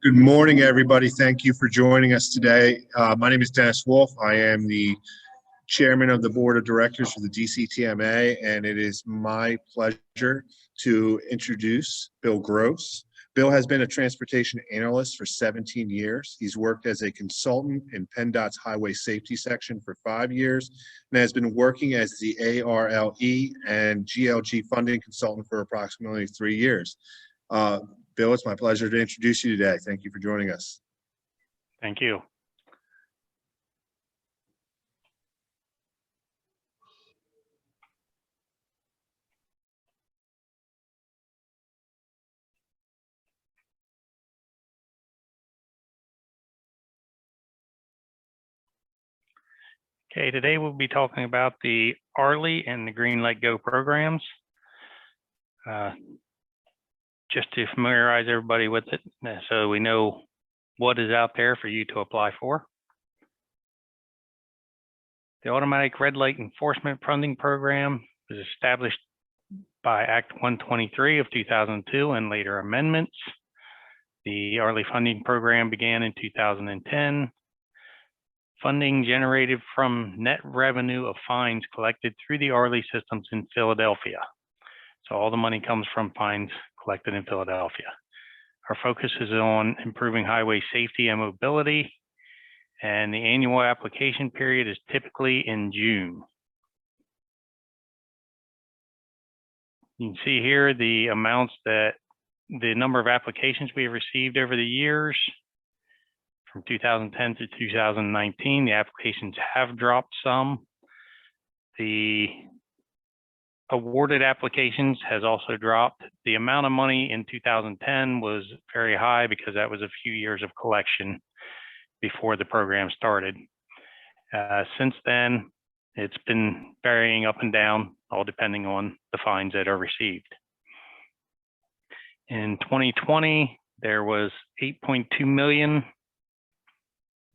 Good morning, everybody. Thank you for joining us today. My name is Dennis Wolf. I am the chairman of the board of directors for the DCTMA, and it is my pleasure to introduce Bill Gross. Bill has been a transportation analyst for 17 years. He's worked as a consultant in PennDOT's highway safety section for 5 years and has been working as the ARLE and GLG funding consultant for approximately 3 years. Bill, it's my pleasure to introduce you today. Thank you for joining us. Thank you. Okay, today we'll be talking about the ARLE and the Green Light Go programs. Just to familiarize everybody with it, so we know what is out there for you to apply for. The Automatic Red Light Enforcement Funding Program was established by Act 123 of 2002 and later amendments. The ARLE funding program began in 2010. Funding generated from net revenue of fines collected through the ARLE systems in Philadelphia. So all the money comes from fines collected in Philadelphia. Our focus is on improving highway safety and mobility, and the annual application period is typically in June. You can see here the amounts the number of applications we have received over the years. From 2010 to 2019, the applications have dropped some. The awarded applications has also dropped. The amount of money in 2010 was very high because that was a few years of collection before the program started. Since then, it's been varying up and down, all depending on the fines that are received. In 2020, there was $8.2 million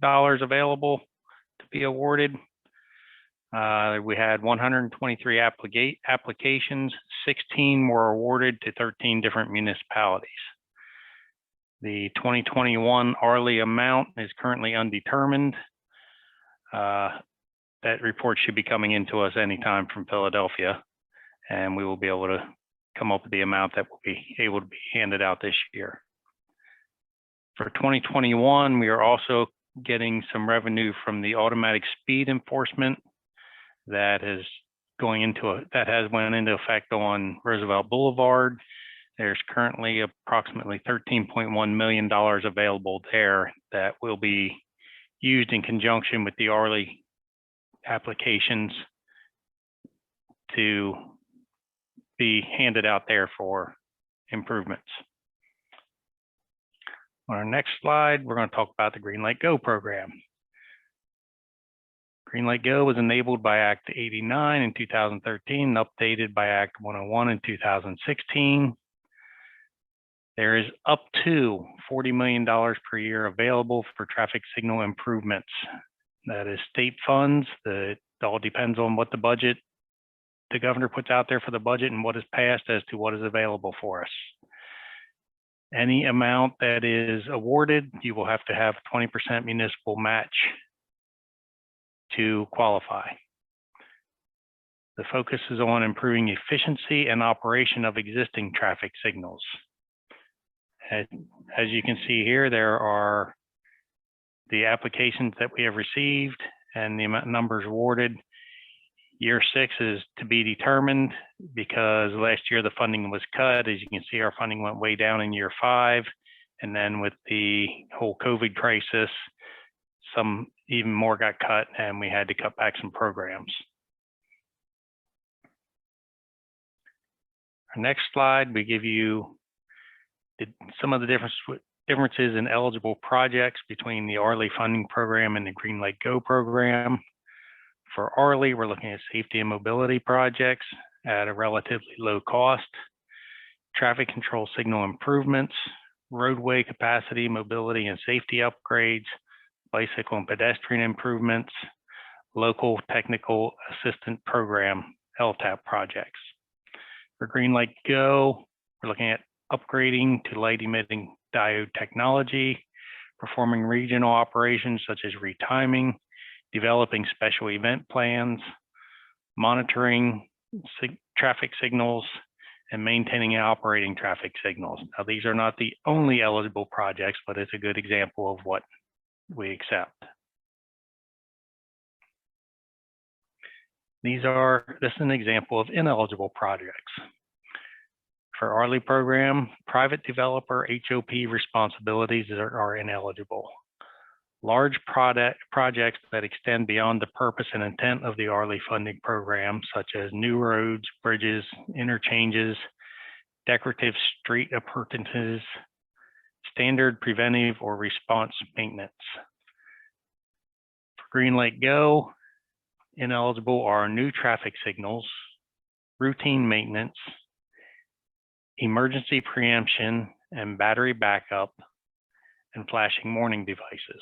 available to be awarded. We had 123 applications, 16 were awarded to 13 different municipalities. The 2021 ARLE amount is currently undetermined. That report should be coming into us anytime from Philadelphia, and we will be able to come up with the amount that will be able to be handed out this year. For 2021, we are also getting some revenue from the automatic speed enforcement that has went into effect on Roosevelt Boulevard. There's currently approximately $13.1 million available there that will be used in conjunction with the ARLE applications to be handed out there for improvements. On our next slide, we're going to talk about the Green Light Go program. Green Light Go was enabled by Act 89 in 2013 and updated by Act 101 in 2016. There is up to $40 million per year available for traffic signal improvements. That is state funds. It all depends on what the budget the governor puts out there for the budget and what is passed as to what is available for us. Any amount that is awarded, you will have to have 20% municipal match to qualify. The focus is on improving efficiency and operation of existing traffic signals. As you can see here, there are the applications that we have received and the numbers awarded. Year 6 is to be determined because last year the funding was cut. As you can see, our funding went way down in year 5. And then with the whole COVID crisis, some even more got cut and we had to cut back some programs. Our next slide, we give you some of the differences in eligible projects between the ARLE funding program and the Green Light Go program. For ARLE, we're looking at safety and mobility projects at a relatively low cost, traffic control signal improvements, roadway capacity, mobility and safety upgrades, bicycle and pedestrian improvements, local technical assistance program, LTAP projects. For Green Light Go, we're looking at upgrading to light emitting diode technology, performing regional operations such as retiming, developing special event plans, monitoring traffic signals, and maintaining and operating traffic signals. Now, these are not the only eligible projects, but it's a good example of what we accept. This is an example of ineligible projects. For ARLE program, private developer HOP responsibilities are ineligible. Large projects that extend beyond the purpose and intent of the ARLE funding program, such as new roads, bridges, interchanges, decorative street appurtenances, standard preventive or response maintenance. For Green Light Go, ineligible are new traffic signals, routine maintenance, emergency preemption and battery backup, and flashing warning devices.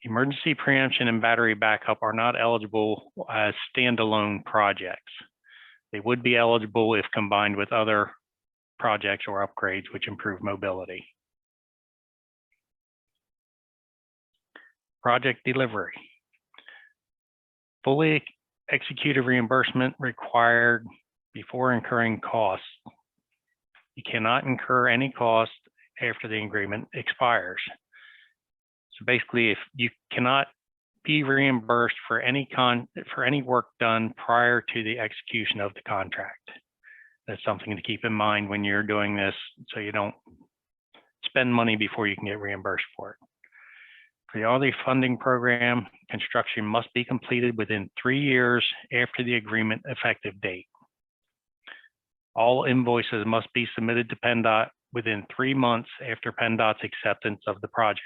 Emergency preemption and battery backup are not eligible as standalone projects. They would be eligible if combined with other projects or upgrades which improve mobility. Project delivery. Fully executed reimbursement required before incurring costs. You cannot incur any cost after the agreement expires. So basically, if you cannot be reimbursed for any work done prior to the execution of the contract. That's something to keep in mind when you're doing this, so you don't spend money before you can get reimbursed for it. For the ARLE funding program, construction must be completed within 3 years after the agreement effective date. All invoices must be submitted to PennDOT within 3 months after PennDOT's acceptance of the project,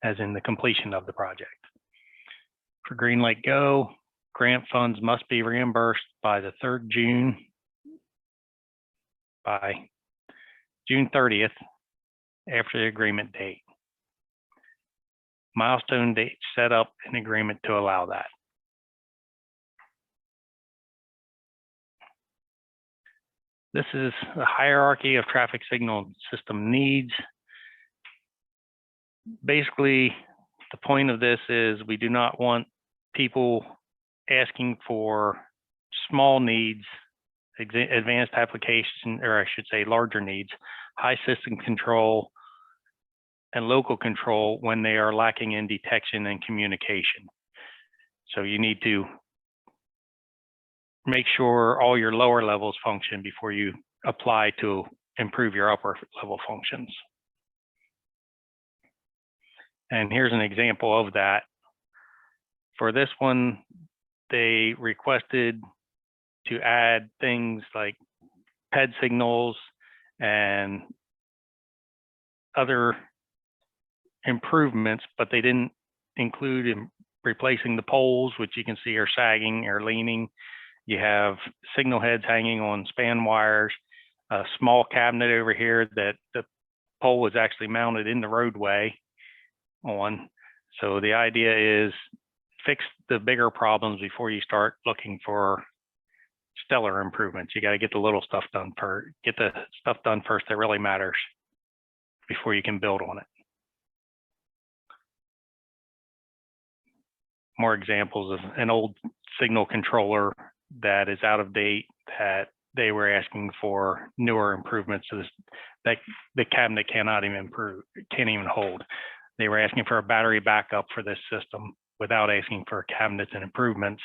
as in the completion of the project. For Green Light Go, grant funds must be reimbursed by the June 30th after the agreement date. Milestone date set up an agreement to allow that. This is the hierarchy of traffic signal system needs. Basically, the point of this is we do not want people asking for small needs, advanced application, or I should say larger needs, high system control and local control when they are lacking in detection and communication. So you need to make sure all your lower levels function before you apply to improve your upper level functions. And here's an example of that. For this one, they requested to add things like PED signals and other improvements, but they didn't include in replacing the poles, which you can see are sagging or leaning. You have signal heads hanging on span wires, a small cabinet over here that the pole was actually mounted in the roadway on. So the idea is fix the bigger problems before you start looking for stellar improvements. You got to get the little stuff done first, get the stuff done first that really matters before you can build on it. More examples of an old signal controller that is out of date that they were asking for newer improvements to this, that the cabinet cannot even improve, can't even hold. They were asking for a battery backup for this system without asking for cabinets and improvements.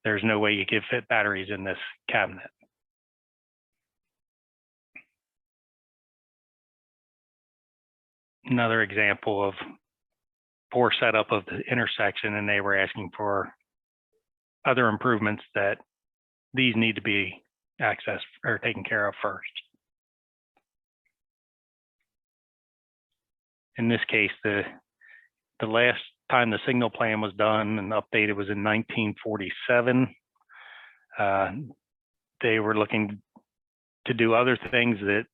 There's no way you could fit batteries in this cabinet. Another example of poor setup of the intersection, and they were asking for other improvements that these need to be accessed or taken care of first. In this case, the last time the signal plan was done and updated was in 1947. They were looking to do other things that,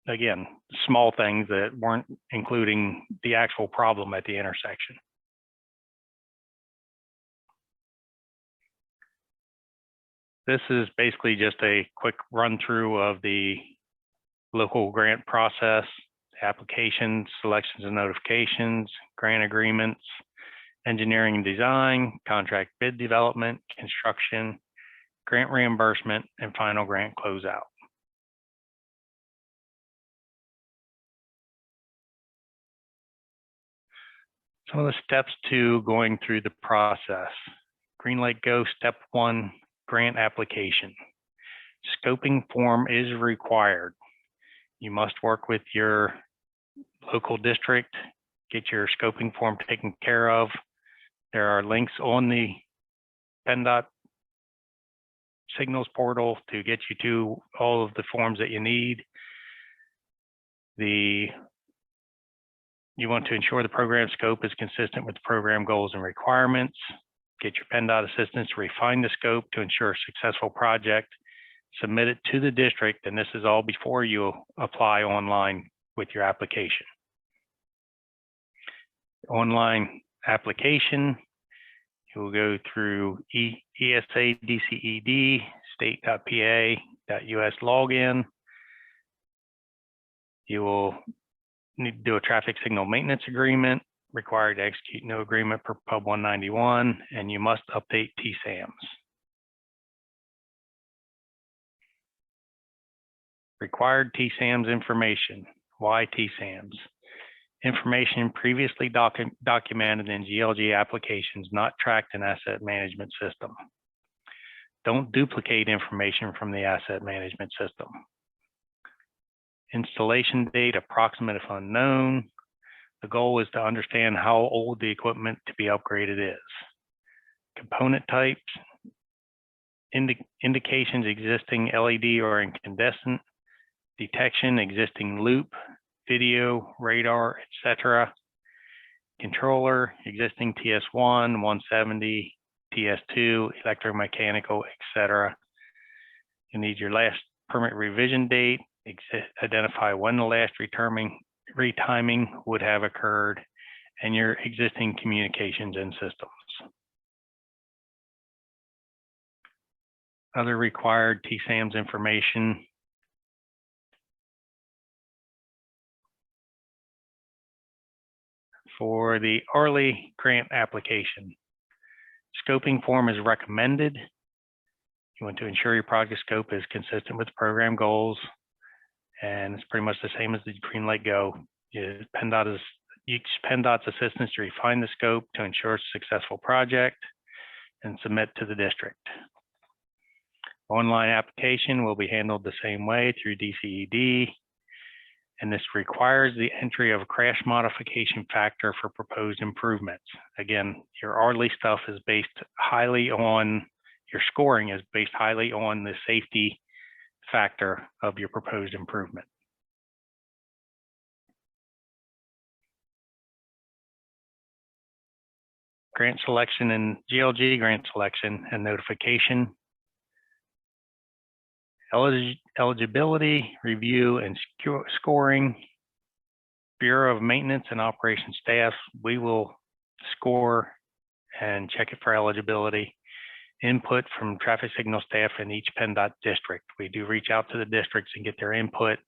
again, small things that weren't including the actual problem at the intersection. This is basically just a quick run through of the local grant process, applications, selections and notifications, grant agreements, engineering and design, contract bid development, construction, grant reimbursement, and final grant closeout. Some of the steps to going through the process. Green light go, step 1, grant application. Scoping form is required. You must work with your local district, get your scoping form taken care of. There are links on the PennDOT signals portal to get you to all of the forms that you need. You want to ensure the program scope is consistent with program goals and requirements. Get your PennDOT assistance to refine the scope to ensure a successful project. Submit it to the district, and this is all before you apply online with your application. Online application, you will go through ESA DCED, state.pa.us login. You will need to do a traffic signal maintenance agreement, required to execute no agreement per Pub 191, and you must update TSAMs. Required TSAMs information. Why TSAMs? Information previously documented in GLG applications not tracked in asset management system. Don't duplicate information from the asset management system. Installation date approximate if unknown. The goal is to understand how old the equipment to be upgraded is. Component types, indications existing LED or incandescent, detection existing loop, video, radar, etc. Controller, existing TS1, 170, TS2, electromechanical, etc. You need your last permit revision date, identify when the last retiming would have occurred, and your existing communications and systems. Other required TSAMs information. For the ARLE grant application, scoping form is recommended. You want to ensure your project scope is consistent with program goals, and it's pretty much the same as the green light go. PennDOT is use PennDOT's assistance to refine the scope to ensure a successful project and submit to the district. Online application will be handled the same way through DCED, and this requires the entry of a crash modification factor for proposed improvements. Again, your ARLE stuff is based highly on, your scoring is based highly on the safety factor of your proposed improvement. Grant selection and GLG grant selection and notification. Eligibility, review, and scoring. Bureau of Maintenance and Operations staff, we will score and check it for eligibility. Input from traffic signal staff in each PennDOT district. We do reach out to the districts and get their input.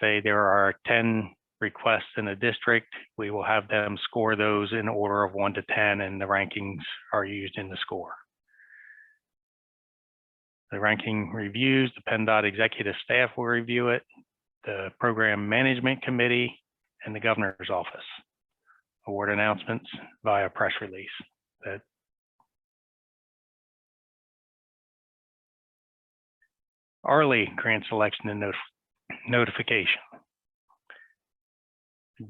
Say there are 10 requests in a district, we will have them score those in order of 1 to 10, and the rankings are used in the score. The ranking reviews, the PennDOT executive staff will review it, the program management committee, and the governor's office. Award announcements via press release. ARLE grant selection and notification.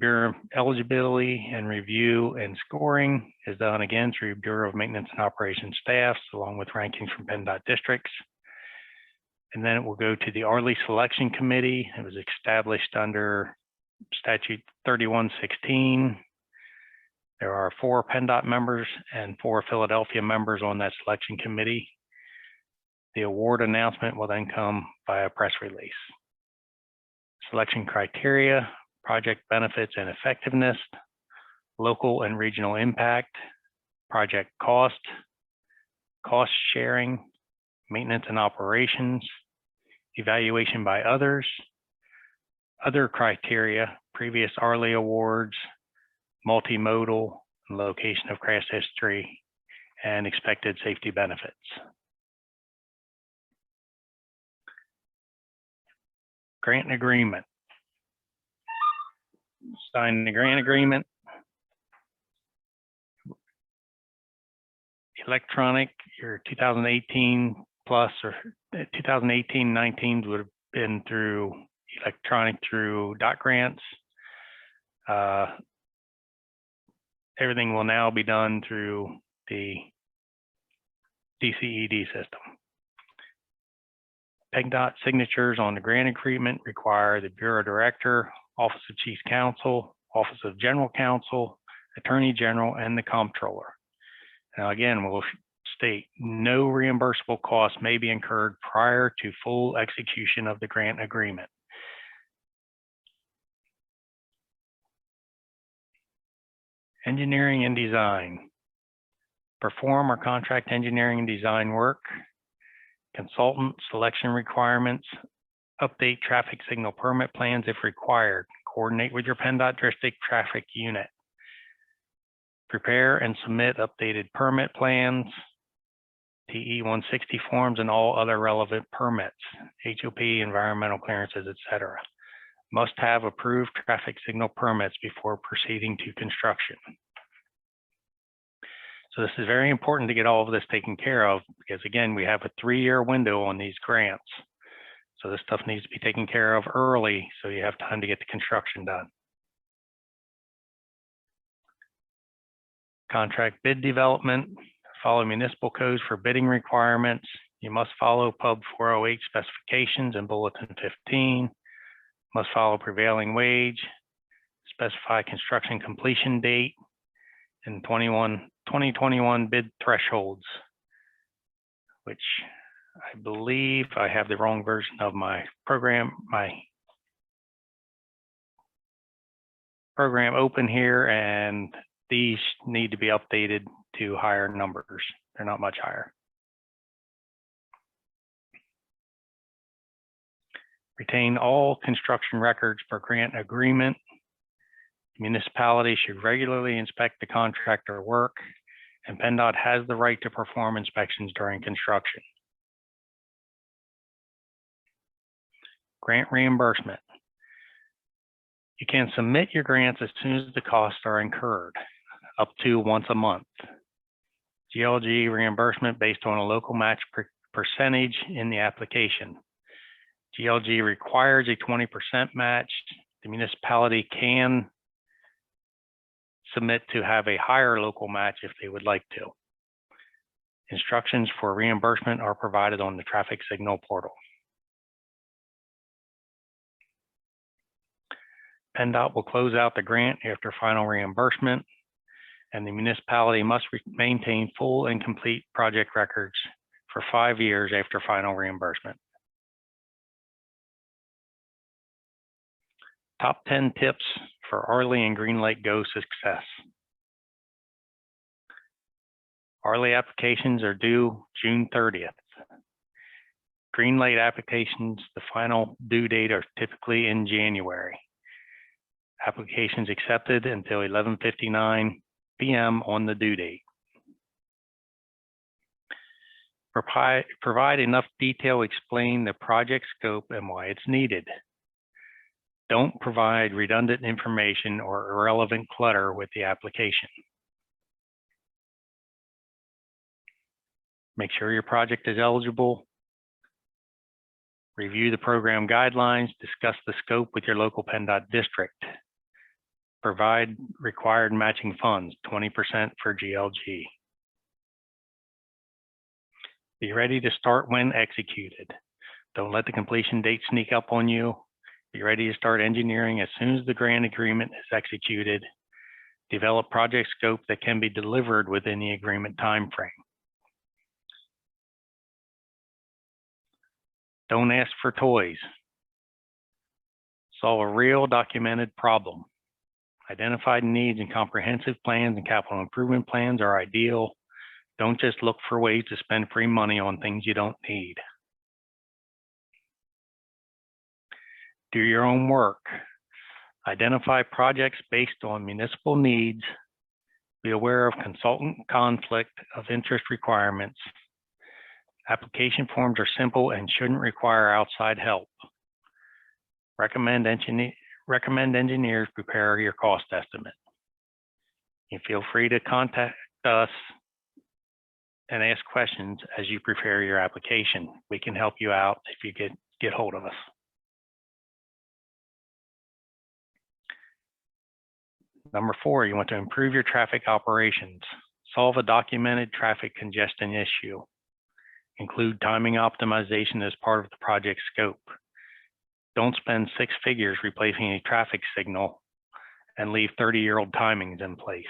Bureau eligibility and review and scoring is done again through Bureau of Maintenance and Operations staffs, along with rankings from PennDOT districts. And then it will go to the ARLE selection committee. It was established under statute 3116. There are 4 PennDOT members and 4 Philadelphia members on that selection committee. The award announcement will then come via press release. Selection criteria, project benefits and effectiveness, local and regional impact, project cost sharing, maintenance and operations, evaluation by others, other criteria, previous ARLE awards, multimodal, location of crash history, and expected safety benefits. Grant agreement. Sign the grant agreement. Electronic, your 2018 plus or 2018-19 would have been through electronic through DOT grants. Everything will now be done through the DCED system. PennDOT signatures on the grant agreement require the Bureau Director, Office of Chief Counsel, Office of General Counsel, Attorney General, and the Comptroller. Now again, we'll state no reimbursable costs may be incurred prior to full execution of the grant agreement. Engineering and design. Perform or contract engineering and design work. Consultant selection requirements. Update traffic signal permit plans if required. Coordinate with your PennDOT district traffic unit. Prepare and submit updated permit plans, TE 160 forms, and all other relevant permits, HOP, environmental clearances, etc. Must have approved traffic signal permits before proceeding to construction. So this is very important to get all of this taken care of because again, we have a 3-year window on these grants. So this stuff needs to be taken care of early so you have time to get the construction done. Contract bid development, follow municipal codes for bidding requirements. You must follow Pub 408 specifications and Bulletin 15. Must follow prevailing wage, specify construction completion date, and 2021 bid thresholds, which I believe I have the wrong version of my program open here, and these need to be updated to higher numbers. They're not much higher. Retain all construction records per grant agreement. Municipality should regularly inspect the contractor work, and PennDOT has the right to perform inspections during construction. Grant reimbursement. You can submit your grants as soon as the costs are incurred, up to once a month. GLG reimbursement based on a local match percentage in the application. GLG requires a 20% match. The municipality can submit to have a higher local match if they would like to. Instructions for reimbursement are provided on the traffic signal portal. PennDOT will close out the grant after final reimbursement, and the municipality must maintain full and complete project records for 5 years after final reimbursement. Top 10 tips for ARLE and Green Light Go success. ARLE applications are due June 30th. Green Light applications, the final due date are typically in January. Applications accepted until 11:59 p.m. on the due date. Provide enough detail, explain the project scope and why it's needed. Don't provide redundant information or irrelevant clutter with the application. Make sure your project is eligible. Review the program guidelines, discuss the scope with your local PennDOT district. Provide required matching funds, 20% for GLG. Be ready to start when executed. Don't let the completion date sneak up on you. Be ready to start engineering as soon as the grant agreement is executed. Develop project scope that can be delivered within the agreement timeframe. Don't ask for toys. Solve a real documented problem. Identified needs and comprehensive plans and capital improvement plans are ideal. Don't just look for ways to spend free money on things you don't need. Do your own work. Identify projects based on municipal needs. Be aware of consultant conflict of interest requirements. Application forms are simple and shouldn't require outside help. Recommend engineers prepare your cost estimate. You feel free to contact us and ask questions as you prepare your application. We can help you out if you get hold of us. Number 4, you want to improve your traffic operations. Solve a documented traffic congestion issue. Include timing optimization as part of the project scope. Don't spend 6 figures replacing a traffic signal and leave 30-year-old timings in place.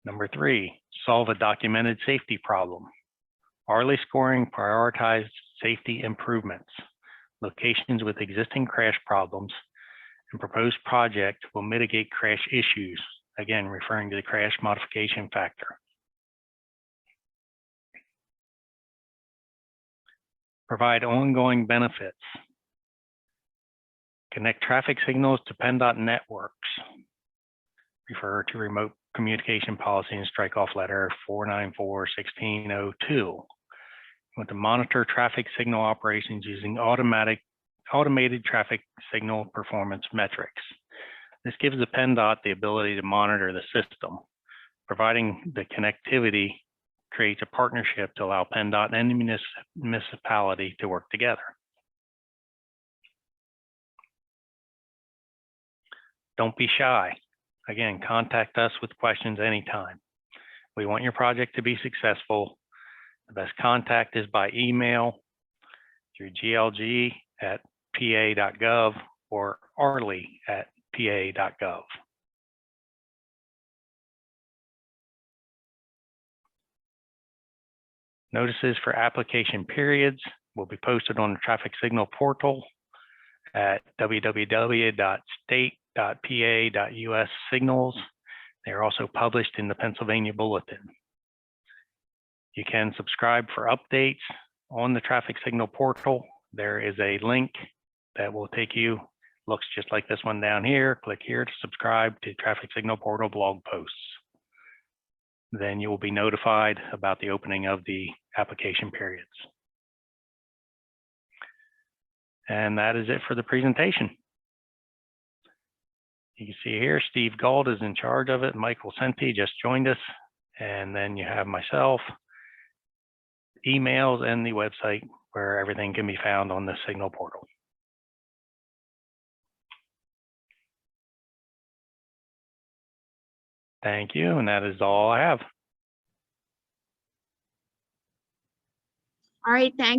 Number 3, solve a documented safety problem. ARLE scoring prioritized safety improvements. Locations with existing crash problems and proposed project will mitigate crash issues, again, referring to the crash modification factor. Provide ongoing benefits. Connect traffic signals to PennDOT networks. Refer to remote communication policy and strike off letter 494-1602. You want to monitor traffic signal operations using automated traffic signal performance metrics. This gives the PennDOT the ability to monitor the system. Providing the connectivity creates a partnership to allow PennDOT and the municipality to work together. Don't be shy. Again, contact us with questions anytime. We want your project to be successful. The best contact is by email through glg@pa.gov or arle@pa.gov. Notices for application periods will be posted on the traffic signal portal at www.state.pa.us signals. They are also published in the Pennsylvania Bulletin. You can subscribe for updates on the traffic signal portal. There is a link that will take you, looks just like this one down here. Click here to subscribe to traffic signal portal blog posts. Then you will be notified about the opening of the application periods. And that is it for the presentation. You can see here, Steve Gold is in charge of it. Michael Senti just joined us. And then you have myself, emails, and the website where everything can be found on the Signal portal. Thank you, and that is all I have. All right, thank